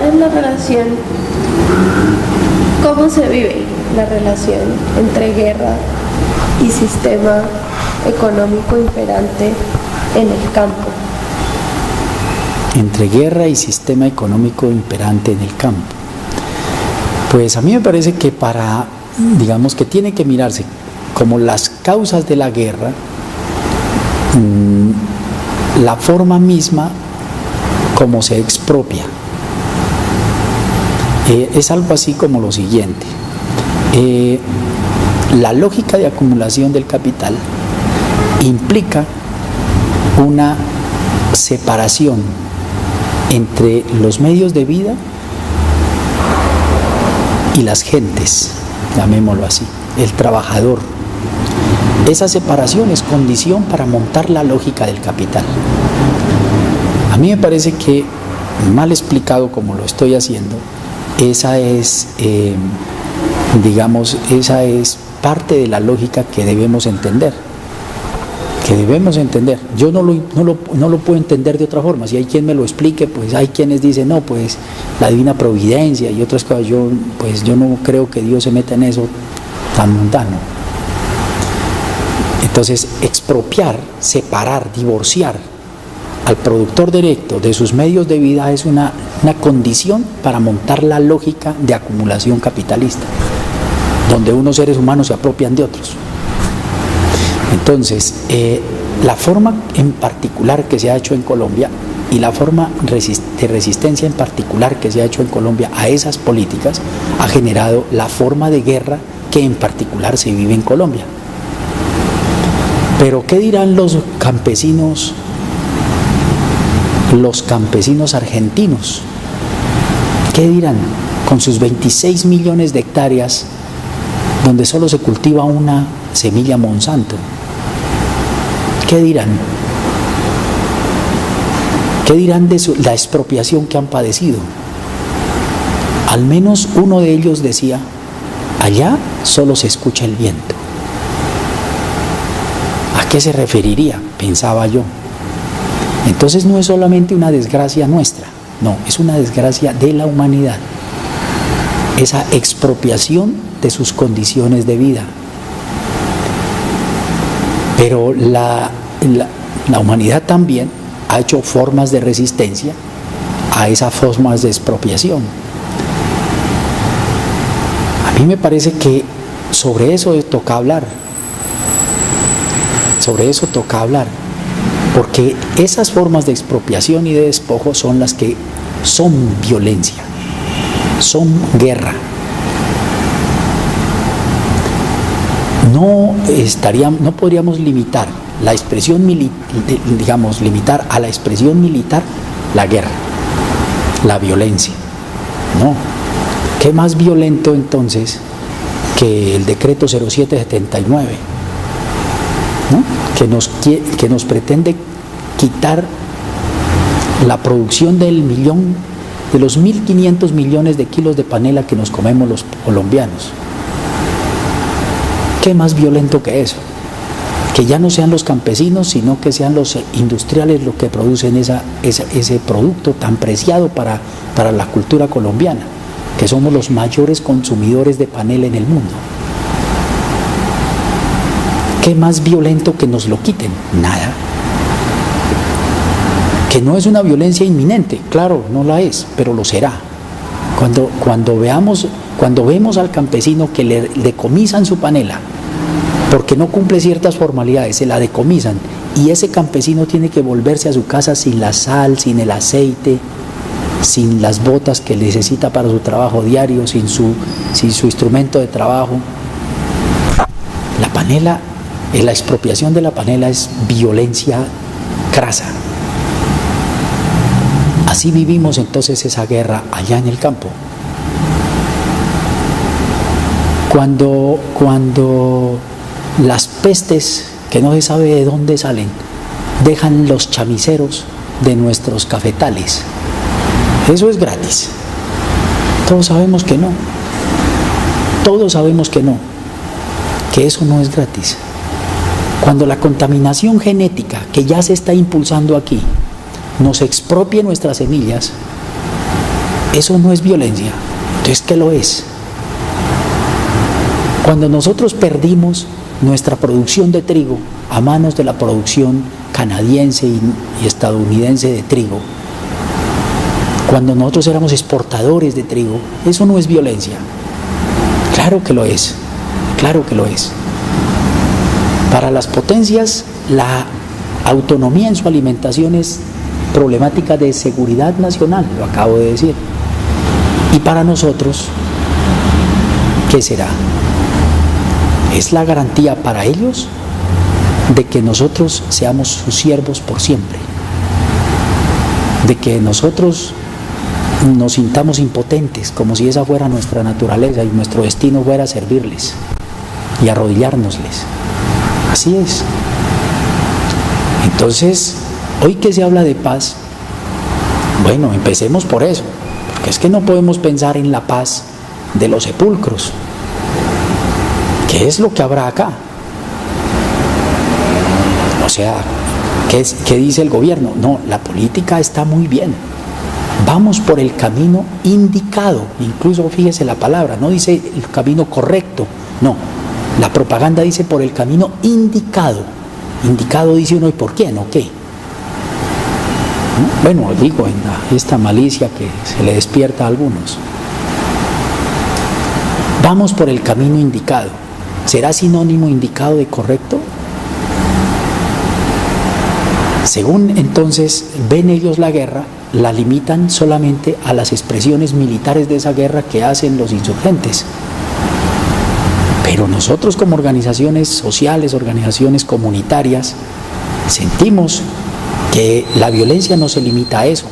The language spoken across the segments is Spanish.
En la relación, ¿cómo se vive la relación entre guerra y sistema económico imperante en el campo? Entre guerra y sistema económico imperante en el campo. Pues a mí me parece que digamos que tiene que mirarse como las causas de la guerra, la forma misma como se expropia. Es algo así como lo siguiente. La lógica de acumulación del capital implica una separación entre los medios de vida y las gentes, llamémoslo así, el trabajador. Esa separación es condición para montar la lógica del capital. A mí me parece que, mal explicado como lo estoy haciendo, esa es parte de la lógica que debemos entender. Yo no lo puedo entender de otra forma. Si hay quien me lo explique, pues hay quienes dicen, no, pues la divina providencia y otras cosas. Yo no creo que Dios se meta en eso tan mundano. Entonces, expropiar, separar, divorciar al productor directo de sus medios de vida es una condición para montar la lógica de acumulación capitalista, donde unos seres humanos se apropian de otros. Entonces, la forma en particular que se ha hecho en Colombia y la forma de resistencia en particular que se ha hecho en Colombia a esas políticas ha generado la forma de guerra que en particular se vive en Colombia. Pero ¿qué dirán los campesinos argentinos? ¿Qué dirán con sus 26 millones de hectáreas donde solo se cultiva una semilla Monsanto? ¿Qué dirán? ¿Qué dirán de la expropiación que han padecido? Al menos uno de ellos decía, allá solo se escucha el viento. ¿A qué se referiría? Pensaba yo. Entonces no es solamente una desgracia nuestra, no, es una desgracia de la humanidad. Esa expropiación de sus condiciones de vida. Pero la humanidad también ha hecho formas de resistencia a esas formas de expropiación. A mí me parece que sobre eso toca hablar. Porque esas formas de expropiación y de despojo son las que son violencia, son guerra. No podríamos limitar la expresión limitar a la expresión militar la guerra, la violencia. No. ¿Qué más violento entonces que el decreto 0779? ¿No? Que nos pretende quitar la producción de los 1.500 millones de kilos de panela que nos comemos los colombianos. ¿Qué más violento que eso? Que ya no sean los campesinos, sino que sean los industriales los que producen ese producto tan preciado para la cultura colombiana, que somos los mayores consumidores de panela en el mundo. ¿Qué más violento que nos lo quiten? Nada. Que no es una violencia inminente, claro, no la es, pero lo será. Cuando vemos al campesino que le decomisan su panela, porque no cumple ciertas formalidades, se la decomisan, y ese campesino tiene que volverse a su casa sin la sal, sin el aceite, sin las botas que necesita para su trabajo diario, sin su instrumento de trabajo. La expropiación de la panela es violencia crasa. Así vivimos entonces esa guerra allá en el campo. Cuando las pestes, que no se sabe de dónde salen, dejan los chamiceros de nuestros cafetales, eso es gratis. Todos sabemos que no. Que eso no es gratis. Cuando la contaminación genética que ya se está impulsando aquí nos expropie nuestras semillas, eso no es violencia. Entonces, ¿qué lo es? Cuando nosotros perdimos nuestra producción de trigo a manos de la producción canadiense y estadounidense de trigo, cuando nosotros éramos exportadores de trigo, eso no es violencia. Claro que lo es, claro que lo es. Para las potencias, la autonomía en su alimentación es problemática de seguridad nacional, lo acabo de decir. Y para nosotros, ¿qué será? ¿Es la garantía para ellos de que nosotros seamos sus siervos por siempre? De que nosotros nos sintamos impotentes, como si esa fuera nuestra naturaleza y nuestro destino fuera servirles y arrodillárnosles. Así es. Entonces, hoy que se habla de paz, bueno, empecemos por eso, porque es que no podemos pensar en la paz de los sepulcros. ¿Qué es lo que habrá acá? O sea, ¿qué dice el gobierno? No, la política está muy bien. Vamos por el camino indicado. Incluso fíjese la palabra, no dice el camino correcto. No, la propaganda dice por el camino indicado. Indicado dice uno, ¿y por quién o qué? Bueno, digo, en esta malicia que se le despierta a algunos. Vamos por el camino indicado. ¿Será sinónimo indicado de correcto? Según entonces ven ellos la guerra, la limitan solamente a las expresiones militares de esa guerra que hacen los insurgentes. Pero nosotros como organizaciones sociales, organizaciones comunitarias, sentimos que la violencia no se limita a eso.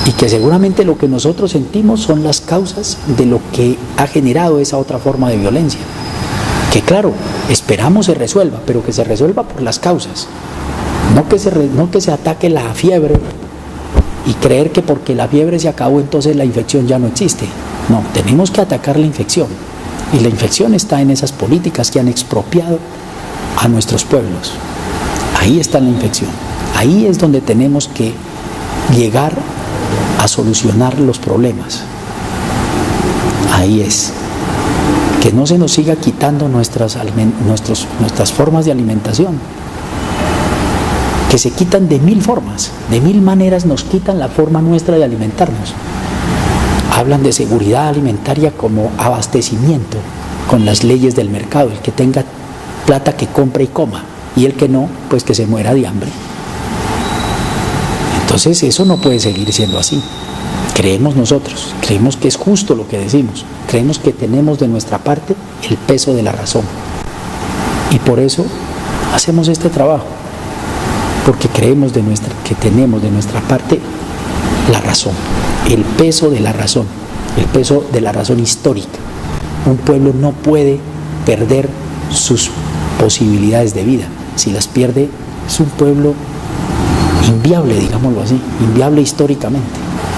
Y que seguramente lo que nosotros sentimos son las causas de lo que ha generado esa otra forma de violencia. Que claro, esperamos se resuelva, pero que se resuelva por las causas. No que se ataque la fiebre y creer que porque la fiebre se acabó entonces la infección ya no existe. No, tenemos que atacar la infección. Y la infección está en esas políticas que han expropiado a nuestros pueblos. Ahí está la infección. Ahí es donde tenemos que llegar a solucionar los problemas. Ahí es. Que no se nos siga quitando nuestras formas de alimentación. Que se quitan de 1000 formas, de 1000 maneras nos quitan la forma nuestra de alimentarnos. Hablan de seguridad alimentaria como abastecimiento con las leyes del mercado. El que tenga plata que compre y coma, y el que no, pues que se muera de hambre. Entonces eso no puede seguir siendo así. Creemos nosotros, creemos que es justo lo que decimos, creemos que tenemos de nuestra parte el peso de la razón. Y por eso hacemos este trabajo, porque creemos que tenemos de nuestra parte la razón, el peso de la razón, el peso de la razón histórica. Un pueblo no puede perder sus posibilidades de vida. Si las pierde, es un pueblo inviable, digámoslo así, inviable históricamente.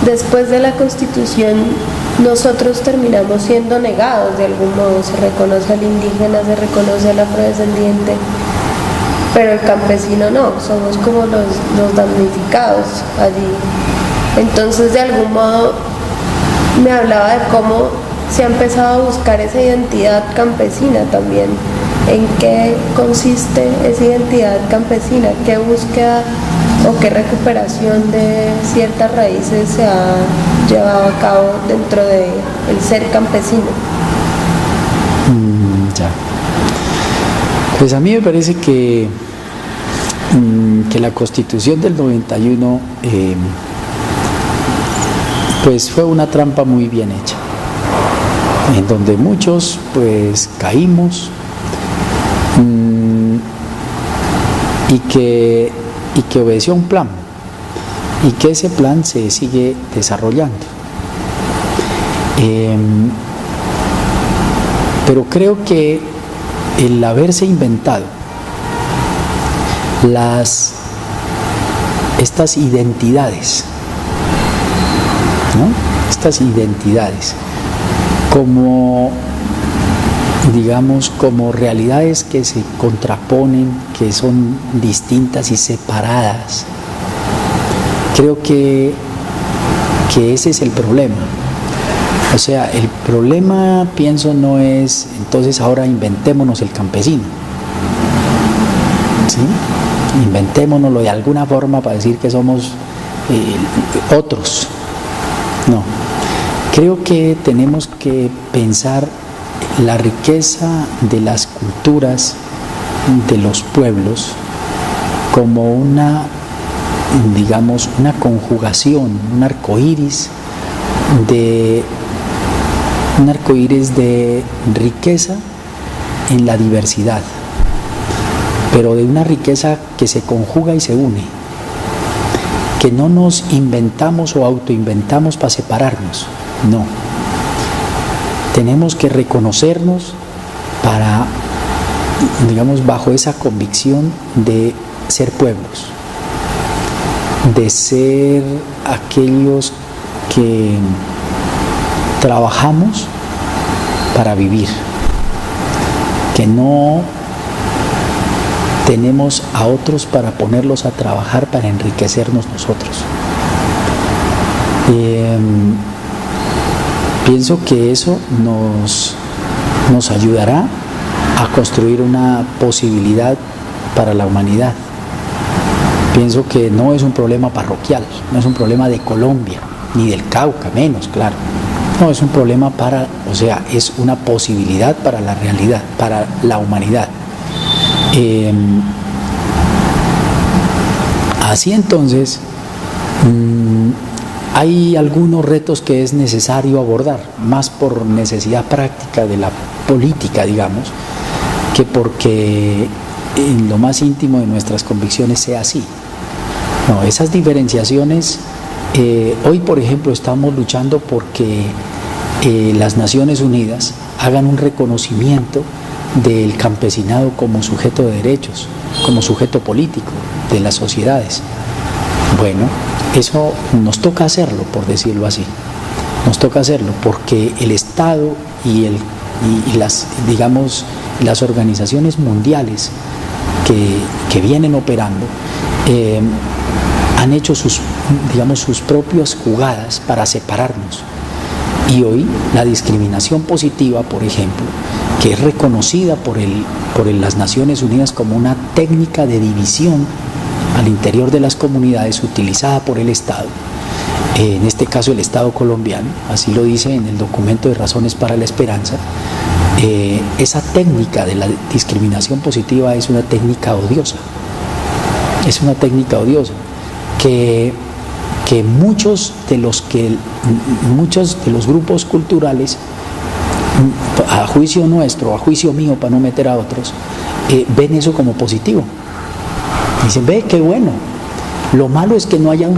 Después de la Constitución, nosotros terminamos siendo negados de algún modo. Se reconoce al indígena, se reconoce al afrodescendiente, pero el campesino no, somos como los damnificados allí. Entonces, de algún modo, me hablaba de cómo se ha empezado a buscar esa identidad campesina también. ¿En qué consiste esa identidad campesina? ¿Qué búsqueda o qué recuperación de ciertas raíces se ha llevado a cabo dentro del ser campesino? Ya. Pues a mí me parece que la Constitución del 91 pues fue una trampa muy bien hecha, en donde muchos pues caímos y que obedeció a un plan y que ese plan se sigue desarrollando. Pero creo que el haberse inventado estas identidades, ¿no? Estas identidades como, digamos, como realidades que se contraponen, que son distintas y separadas Creo que ese es el problema. O sea, el problema, pienso, no es, entonces ahora inventémonos el campesino. ¿Sí? Inventémonoslo de alguna forma para decir que somos otros. No. Creo que tenemos que pensar la riqueza de las culturas de los pueblos como una, digamos, una conjugación, un arcoíris de riqueza en la diversidad, pero de una riqueza que se conjuga y se une, que no nos inventamos o autoinventamos para separarnos, no. Tenemos que reconocernos para, digamos, bajo esa convicción de ser pueblos, de ser aquellos que trabajamos para vivir, que no tenemos a otros para ponerlos a trabajar para enriquecernos nosotros. Pienso que eso nos ayudará a construir una posibilidad para la humanidad. Pienso que no es un problema parroquial, no es un problema de Colombia, ni del Cauca, menos, claro. No, es un problema es una posibilidad para la realidad, para la humanidad. Así entonces, hay algunos retos que es necesario abordar, más por necesidad práctica de la política, digamos, que porque en lo más íntimo de nuestras convicciones sea así. No, esas diferenciaciones, hoy por ejemplo estamos luchando porque las Naciones Unidas hagan un reconocimiento del campesinado como sujeto de derechos, como sujeto político de las sociedades. Bueno, eso nos toca hacerlo, por decirlo así. Nos toca hacerlo porque el Estado y las, digamos, las organizaciones mundiales que vienen operando han hecho sus propias jugadas para separarnos. Y hoy la discriminación positiva, por ejemplo, que es reconocida por las Naciones Unidas como una técnica de división al interior de las comunidades utilizada por el Estado, en este caso el Estado colombiano, así lo dice en el documento de Razones para la Esperanza. Esa técnica de la discriminación positiva es una técnica odiosa, que muchos de los grupos culturales, a juicio nuestro, a juicio mío, para no meter a otros, ven eso como positivo. Dicen, ve, qué bueno. Lo malo es que no haya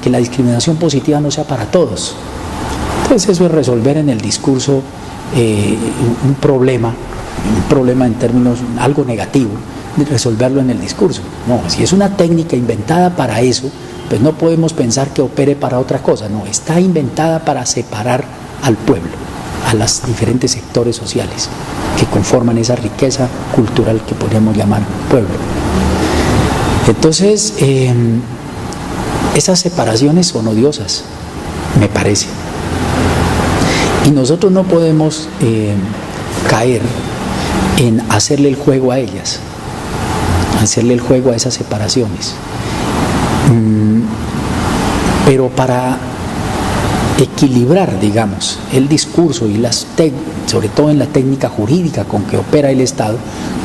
que la discriminación positiva no sea para todos. Entonces eso es resolver en el discurso un problema en términos, algo negativo, resolverlo en el discurso. No, si es una técnica inventada para eso, pues no podemos pensar que opere para otra cosa. No, está inventada para separar al pueblo, a los diferentes sectores sociales que conforman esa riqueza cultural que podríamos llamar pueblo. Entonces, esas separaciones son odiosas, me parece. Y nosotros no podemos caer en hacerle el juego a ellas, hacerle el juego a esas separaciones. Pero para equilibrar, digamos, el discurso y sobre todo en la técnica jurídica con que opera el Estado,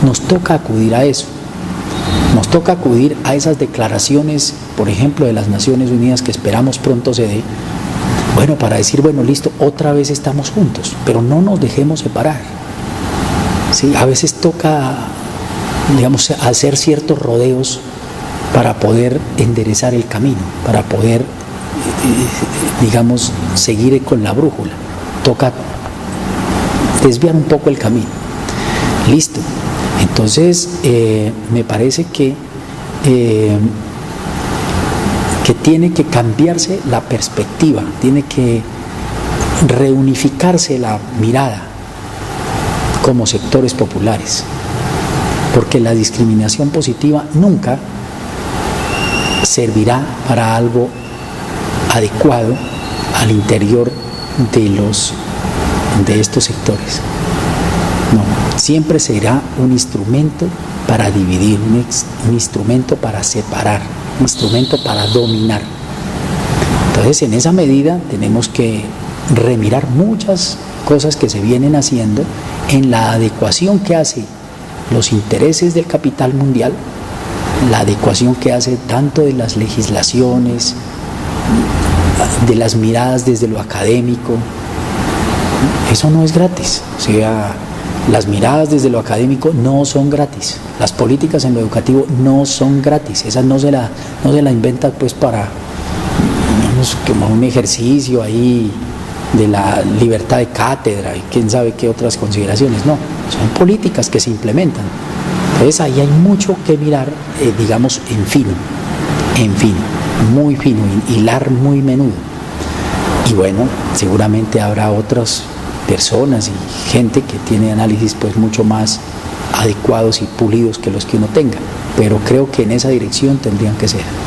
nos toca acudir a eso. Nos toca acudir a esas declaraciones, por ejemplo, de las Naciones Unidas, que esperamos pronto se dé, bueno, para decir, bueno, listo, otra vez estamos juntos, pero no nos dejemos separar. ¿Sí? A veces toca, digamos, hacer ciertos rodeos para poder enderezar el camino, para poder, digamos, seguir con la brújula. Toca desviar un poco el camino. Listo. Entonces, me parece que tiene que cambiarse la perspectiva, tiene que reunificarse la mirada como sectores populares, porque la discriminación positiva nunca servirá para algo adecuado al interior de estos sectores. No, siempre será un instrumento para dividir, un instrumento para separar, un instrumento para dominar. Entonces, en esa medida tenemos que remirar muchas cosas que se vienen haciendo en la adecuación que hace los intereses del capital mundial, la adecuación que hace tanto de las legislaciones, de las miradas desde lo académico. Eso no es gratis, o sea, las miradas desde lo académico no son gratis, las políticas en lo educativo no son gratis, esas no se la inventan pues para, digamos, como un ejercicio ahí de la libertad de cátedra y quién sabe qué otras consideraciones, no, son políticas que se implementan. Entonces ahí hay mucho que mirar, digamos, en fino, muy fino, hilar muy menudo. Y bueno, seguramente habrá otras personas y gente que tiene análisis pues mucho más adecuados y pulidos que los que uno tenga, pero creo que en esa dirección tendrían que ser.